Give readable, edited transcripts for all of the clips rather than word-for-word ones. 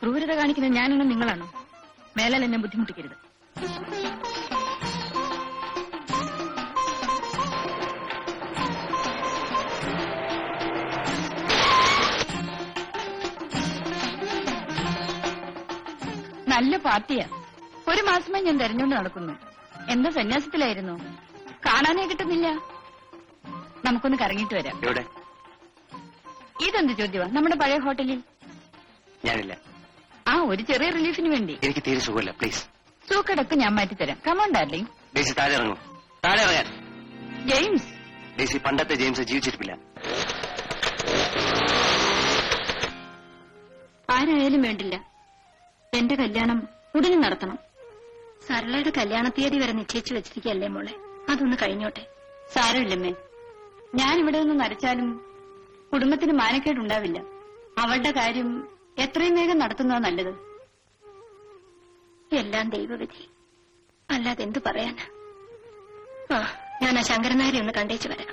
ക്രൂരത കാണിക്കുന്നത് ഞാനാണോ നിങ്ങളാണോ? മേലാൽ എന്നെ ബുദ്ധിമുട്ടിക്കരുത്. നല്ല പാർട്ടിയാ. ഒരു മാസമായി ഞാൻ തെരഞ്ഞുകൊണ്ട് നടക്കുന്നു. എന്താ സന്യാസത്തിലായിരുന്നു? കാണാനേ കിട്ടുന്നില്ല. നമുക്കൊന്ന് കറങ്ങിയിട്ട് വരാം. ഇതെന്ത് ചോദ്യമാ? നമ്മുടെ പഴയ ഹോട്ടലിൽ. ഞാനില്ല. ആ, ഒരു ചെറിയ റിലീഫിന് വേണ്ടി. എനിക്ക് തീരെ സുഖമില്ല. പ്ലീസ്. സൂക്കടൊക്കെ ഞാൻ മാറ്റിത്തരാം. Come on darling. ഡേസി താഴെ ഇറങ്ങും. താഴെ ഇറങ്ങാൻ. ജെയിംസ്. ഡേസി പണ്ടത്തെ ജെയിംസ് ജീവിച്ചിരിപ്പില്ല. ആരായാലും വേണ്ടില്ല, എന്റെ കല്യാണം ഉടനെ നടത്തണം. സരളയുടെ കല്യാണ തീയതി വരെ നിശ്ചയിച്ചു വെച്ചിരിക്കല്ലേ മോളെ, അതൊന്ന് കഴിഞ്ഞോട്ടെ. സാരമില്ലമ്മേ, ഞാനിവിടെ നിന്ന് നരച്ചാലും കുടുംബത്തിന് മാനക്കേടുണ്ടാവില്ല. അവളുടെ കാര്യം എത്രയും വേഗം നടത്തുന്നതാ നല്ലത്. എല്ലാം ദൈവവിധി, അല്ലാതെ എന്തു പറയാനാ. ആ, ഞാൻ ആ ശങ്കരനാരെ ഒന്ന് കണ്ടേച്ചു വരാം.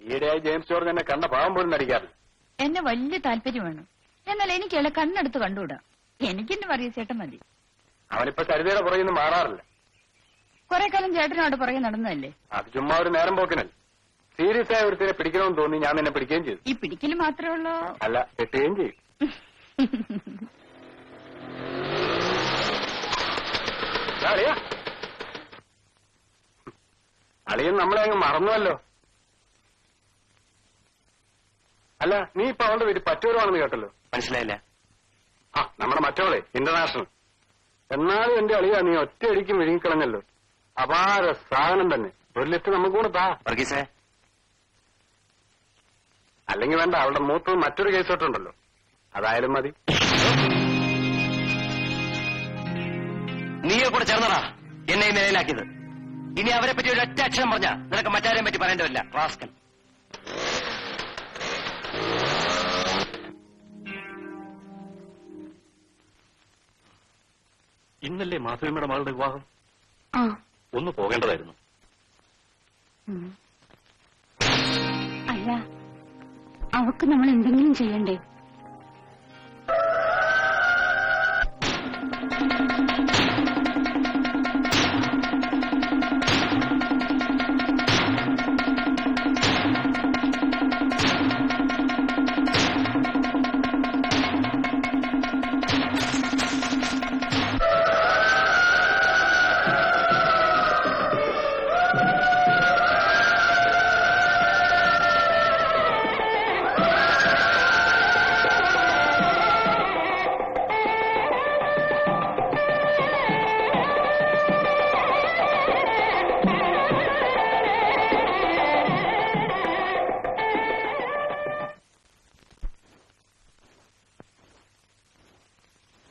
ഈയിടെയായി ജെയിംസ് ജോർജ് എന്നെ കണ്ട പാവം പോലും നടിക്കാറില്ല. എന്നെ വലിയ താല്പര്യമാണ്. എന്നാൽ എനിക്കയാളെ കണ്ണെടുത്ത് കണ്ടുകൂടാ. എനിക്കെന്നെ പറയ ചേട്ടൻ മതി. അവനിപ്പോ സരിതയുടെ പുറകിൽ നിന്ന് മാറാറില്ല. കുറെ കാലം ചേട്ടനോട് പുറകെ നടന്നതല്ലേ. അത് ചുമ്മാ ഒരു നേരം പോക്കിനല്ല. സീരിയസ് ആയ ഒരുത്തിനെ പിടിക്കണമെന്ന് തോന്നി ഞാൻ നിന്നെ പിടിക്കുകയും ചെയ്തു. ഈ പിടിക്കല് മാത്രമേ ഉള്ളൂ? അല്ല, കെട്ടുകയും ചെയ്യും. അളിയൻ നമ്മളെ അങ്ങ് മറന്നുവല്ലോ. അല്ല, നീ ഇപ്പൊ അവളുടെ വീട്ടിൽ പറ്റൂരുവാണെന്ന് കേട്ടല്ലോ. മനസ്സിലായില്ല. ആ, നമ്മുടെ മറ്റോളെ ഇന്റർനാഷണൽ. എന്നാലും എന്റെ അളിയ നീ ഒറ്റയടിക്ക് വിഴുങ്ങിക്കളഞ്ഞല്ലോ. അപാര സാധനം തന്നെ. ഒരു ലിസ്റ്റ് നമുക്ക് കൂടെ താ. അല്ലെങ്കിൽ വേണ്ട, അവളുടെ മൂത്ത് മറ്റൊരു കേസ് തൊട്ടുണ്ടല്ലോ, അതായാലും മതി. നീയെ കൂടെ ചേർന്നടാ എന്നെ ഈ നിലയിലാക്കിയത്. ഇനി അവരെ പറ്റി ഒരു ഒറ്റ അക്ഷരം പറഞ്ഞാ നിനക്ക് മറ്റാരെയും പറ്റി പറയേണ്ടതില്ല. റാസ്കൽ. ഇന്നല്ലേ മാധവിയുടെ മകളുടെ വിവാഹം? ഒന്ന് പോകേണ്ടതായിരുന്നു. അല്ല, അവക്ക് നമ്മൾ എന്തെങ്കിലും ചെയ്യണ്ടേ?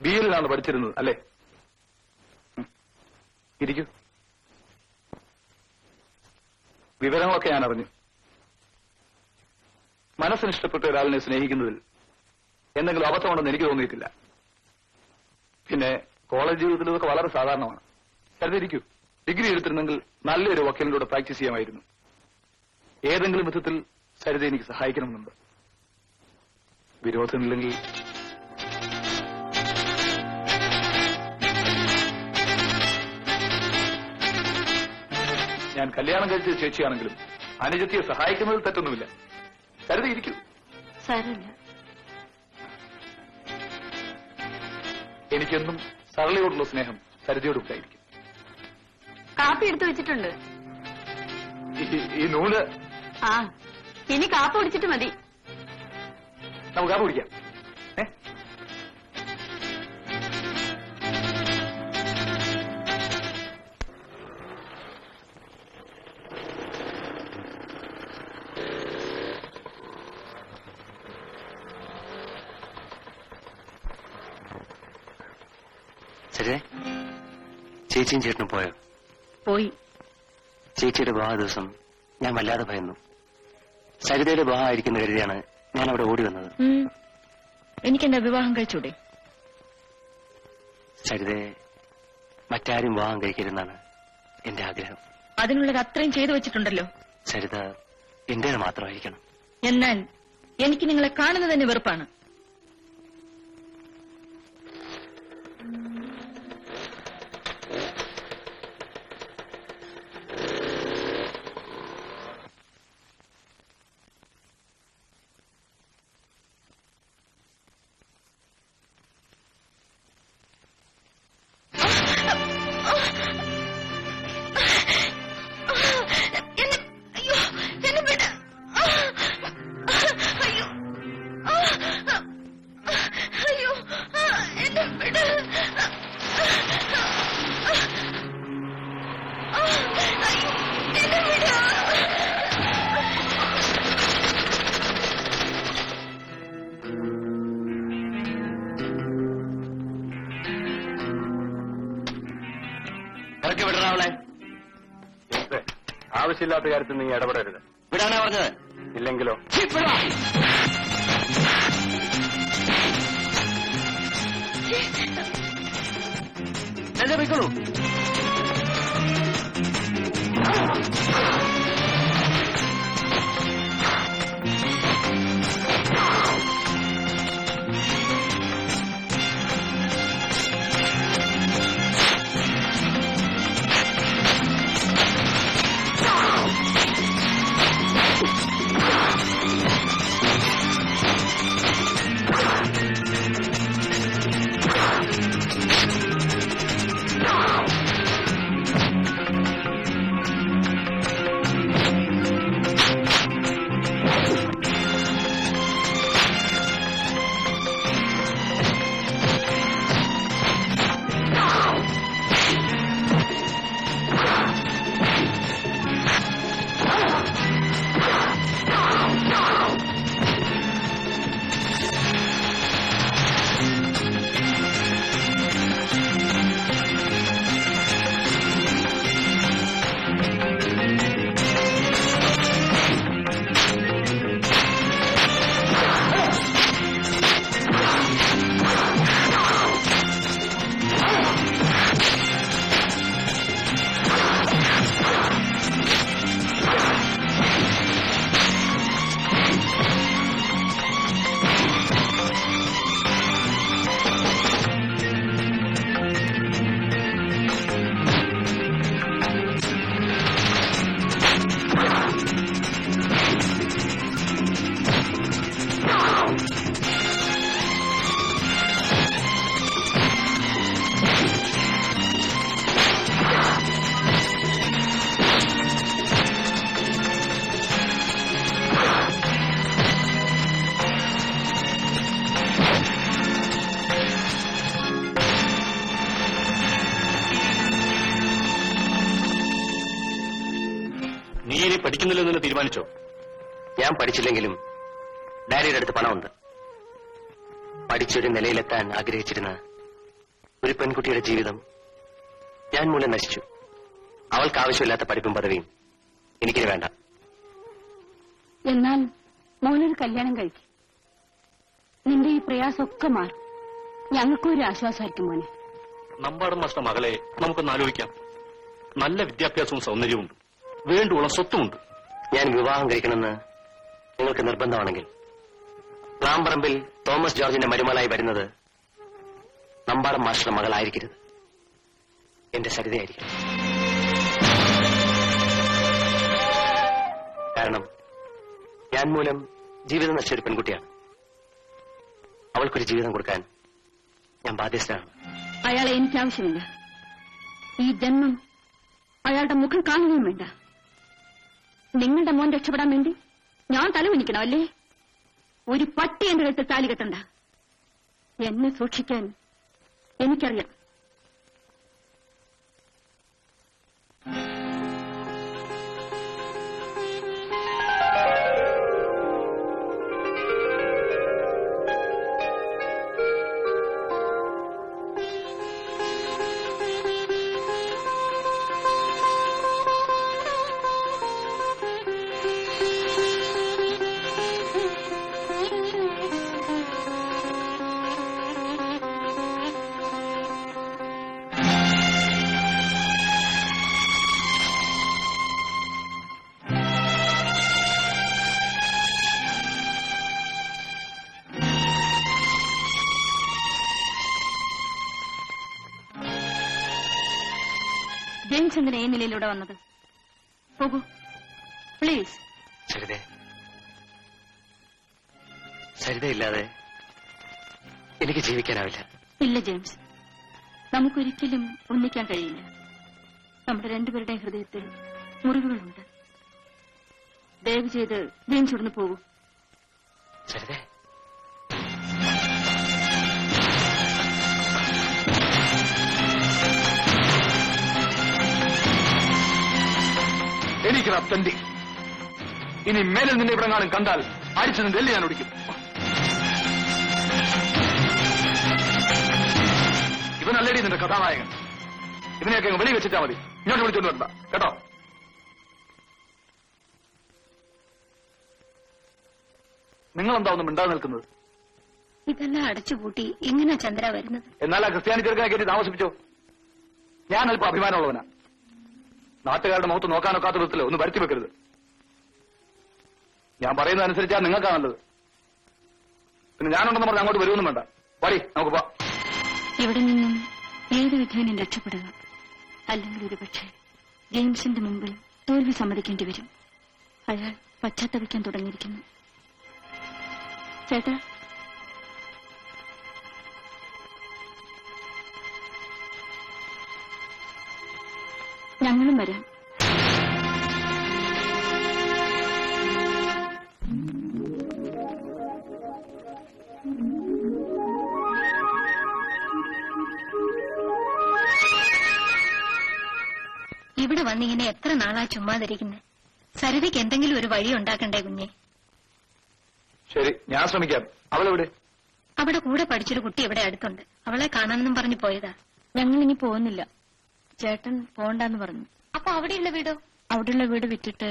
ബിയിലാണ് പഠിച്ചിരുന്നത് അല്ലേ? ഇരിക്കൂ. വിവരങ്ങളൊക്കെ ഞാൻ അറിഞ്ഞു. മനസ്സിന് ഇഷ്ടപ്പെട്ട ഒരാളിനെ സ്നേഹിക്കുന്നതിൽ എന്തെങ്കിലും അബദ്ധമുണ്ടെന്ന് എനിക്ക് തോന്നിയിട്ടില്ല. പിന്നെ കോളേജ് ജീവിതത്തിൽ ഇതൊക്കെ വളരെ സാധാരണമാണ്. കരുതിയിരിക്കൂ, ഡിഗ്രി എടുത്തിരുന്നെങ്കിൽ നല്ലൊരു വക്കീലിലൂടെ പ്രാക്ടീസ് ചെയ്യാമായിരുന്നു. ഏതെങ്കിലും വിധത്തിൽ സരിത എനിക്ക് സഹായിക്കണമെന്നുണ്ട്. വിരോധമില്ലെങ്കിൽ ഞാൻ കല്യാണം കഴിച്ച ചേച്ചിയാണെങ്കിലും അനുജത്തിയെ സഹായിക്കുന്നതിൽ തെറ്റൊന്നുമില്ല. സരിത ഇരിക്കൂ. എനിക്കെന്നും സരളയോടുള്ള സ്നേഹം സരിതയോട് ഉണ്ടായിരിക്കും. കാപ്പി എടുത്തു വെച്ചിട്ടുണ്ട്. ഈ നൂല്. ആ, ഇനി കാപ്പി കുടിച്ചിട്ട് മതി. നമുക്ക് കാപ്പി കുടിക്കാം. ശരി, ചേച്ചിയും ചേട്ടനും പോയോ? പോയി. ചേച്ചിയുടെ വിവാഹ ദിവസം ഞാൻ വല്ലാതെ ഭയന്നു. സരിതയുടെ വിവാഹം ആയിരിക്കുന്ന കരുതിയാണ് ഞാൻ അവിടെ ഓടി വന്നത്. എനിക്കെന്താ വിവാഹം കഴിച്ചൂടെ? സരിതയെ മറ്റാരും വിവാഹം കഴിക്കരുതെന്നാണ് എന്റെ ആഗ്രഹം. അതിനുള്ളത് അത്രയും ചെയ്തു വെച്ചിട്ടുണ്ടല്ലോ. സരിത എന്റേത് മാത്രമായിരിക്കണം. എന്നാൽ എനിക്ക് നിങ്ങളെ കാണുന്നത് തന്നെ വെറുപ്പാണ്. ഇറക്കി വിടണ അവളെ. ആവശ്യമില്ലാത്ത കാര്യത്തിൽ നീ ഇടപെടരുത്. വിടാനാ പറഞ്ഞത്? ഇല്ലെങ്കിലോ? എന്താ പോയിക്കോളൂ. നീ ഇനി പഠിക്കുന്നില്ലെന്ന് തീരുമാനിച്ചോ? ഞാൻ പഠിച്ചില്ലെങ്കിലും ഡാഡിയുടെ അടുത്ത് പണമുണ്ട്. പഠിച്ചൊരു നിലയിലെത്താൻ ആഗ്രഹിച്ചിരുന്ന ഒരു പെൺകുട്ടിയുടെ ജീവിതം ഞാൻ മൂലം നശിച്ചു. അവൾക്ക് ആവശ്യമില്ലാത്ത പഠിപ്പും പദവിയും എനിക്കിന് വേണ്ട. എന്നാൽ മോനൊരു കല്യാണം കഴിക്കും. നിന്റെ ഈ പ്രയാസമൊക്കെ മാറും. ഞങ്ങൾക്കും ഒരു ആശ്വാസമായിരിക്കും മോനെ. നമ്പാടൻ മാസ്റ്റർ മകളെ നമുക്കൊന്ന് ആലോചിക്കാം. നല്ല വിദ്യാഭ്യാസവും സൗന്ദര്യവും വേണ്ടുവോളം സ്വത്തുമുണ്ട്. ഞാൻ വിവാഹം കഴിക്കണമെന്ന് നിങ്ങൾക്ക് നിർബന്ധമാണെങ്കിൽ പ്ലാമ്പറമ്പിൽ തോമസ് ജോർജിന്റെ മരുമകളായി വരുന്നത് നമ്പാടൻ മാസ്റ്റർ മകളായിരിക്കരുത്, എന്റെ സരിതയായിരിക്കും. കാരണം ഞാൻ മൂലം ജീവിതം നശിച്ചൊരു പെൺകുട്ടിയാണ്. അവൾക്കൊരു ജീവിതം കൊടുക്കാൻ ഞാൻ ബാധ്യസ്ഥനാണ്. അയാളെ എനിക്കാവശ്യമില്ല. ഈ ജന്മം അയാളുടെ മുഖം കാണുകയും വേണ്ട. നിങ്ങളുടെ മോൻ രക്ഷപ്പെടാൻ വേണ്ടി ഞാൻ തലകുനിക്കണം അല്ലേ? ഒരു പട്ടി എന്റെ കഴുത്തിൽ താലി കെട്ടണ്ട. എന്നെ സൂക്ഷിക്കാൻ എനിക്കറിയാം. ജെയിംസ് എന്തിനാ ഈ നിലയിലൂടെ വന്നത്? പോകൂ പ്ലീസ്. സരിതയില്ലാതെ എനിക്ക് ജീവിക്കാനാവില്ല. ഇല്ല ജെയിംസ്, നമുക്കൊരിക്കലും ഒന്നിക്കാൻ കഴിയില്ല. നമ്മുടെ രണ്ടുപേരുടെയും ഹൃദയത്തിൽ മുറിവുകളുണ്ട്. ദയവ് ചെയ്ത് ജെയിംസ് ഇവിടുന്ന് പോകൂ. സരിതേ, എനിക്കത് തണ്ടി. ഇനി മേലിൽ നിന്നെ ഇവിടെ കാണും കണ്ടാൽ അടിച്ചതിന് വെല്ലി ഞാൻ ഒടിക്കും. ഇവനല്ലേടി നിന്റെ കഥാനായകൻ. ഇതിനെയൊക്കെ അങ്ങ് വെളി വെച്ചിട്ടാ മതി. ഇങ്ങോട്ട് വിളിച്ചോണ്ട് വരണ്ട കേട്ടോ. നിങ്ങളെന്താ ഒന്നും മിണ്ടാതെ നിൽക്കുന്നത്? ഇതെല്ലാം അടച്ചുപൂട്ടി എങ്ങനെയാ ചന്ദ്ര വരുന്നത്? എന്നാൽ ആ ക്രിസ്ത്യാനി ചെറുക്കനെ കയറ്റി താമസിപ്പിച്ചോ. ഞാൻ അല്പം അഭിമാനമുള്ളവനാ. നാട്ടുകാരുടെ മുഖത്ത് നോക്കാനൊക്കാത്ത വിധത്തില് ഒന്ന് വരുത്തി വെക്കരുത്. ഞാൻ പറയുന്നതനുസരിച്ചാ നിങ്ങൾക്കാ നല്ലത്. പിന്നെ ഞാനുണ്ടെന്ന് പറഞ്ഞ് അങ്ങോട്ട് വരുമൊന്നും വേണ്ട. വരി നമുക്ക് പോ. ഇവിടെ നിന്നും ഏത് വിധേനം രക്ഷപ്പെടുക. അല്ലെങ്കിൽ ഒരുപക്ഷെ ജെയിംസിന്റെ മുമ്പിൽ തോൽവി സമ്മതിക്കേണ്ടി വരും. അയാൾ പശ്ചാത്തപിക്കാൻ തുടങ്ങിയിരിക്കുന്നു. ചേട്ടാ, ഞങ്ങളും വരാം. ഇവിടെ വന്നിങ്ങനെ എത്ര നാളാ ചുമ്മാതിരിക്കുന്നത്? സരിതയ്ക്ക് എന്തെങ്കിലും ഒരു വഴി ഉണ്ടാക്കണ്ടേ കുഞ്ഞെ? ശരി, ഞാൻ ശ്രമിക്കാം. അവളെവിടെ? അവിടെ കൂടെ പഠിച്ചൊരു കുട്ടി ഇവിടെ അടുത്തുണ്ട്. അവളെ കാണാനെന്നും പറഞ്ഞു പോയതാ. ഞങ്ങൾ ഇനി പോകുന്നില്ല. ചേട്ടൻ പോണ്ടെന്ന് പറഞ്ഞു. അപ്പൊ അവിടെയുള്ള വീടോ? അവിടെയുള്ള വീട് വിറ്റിട്ട്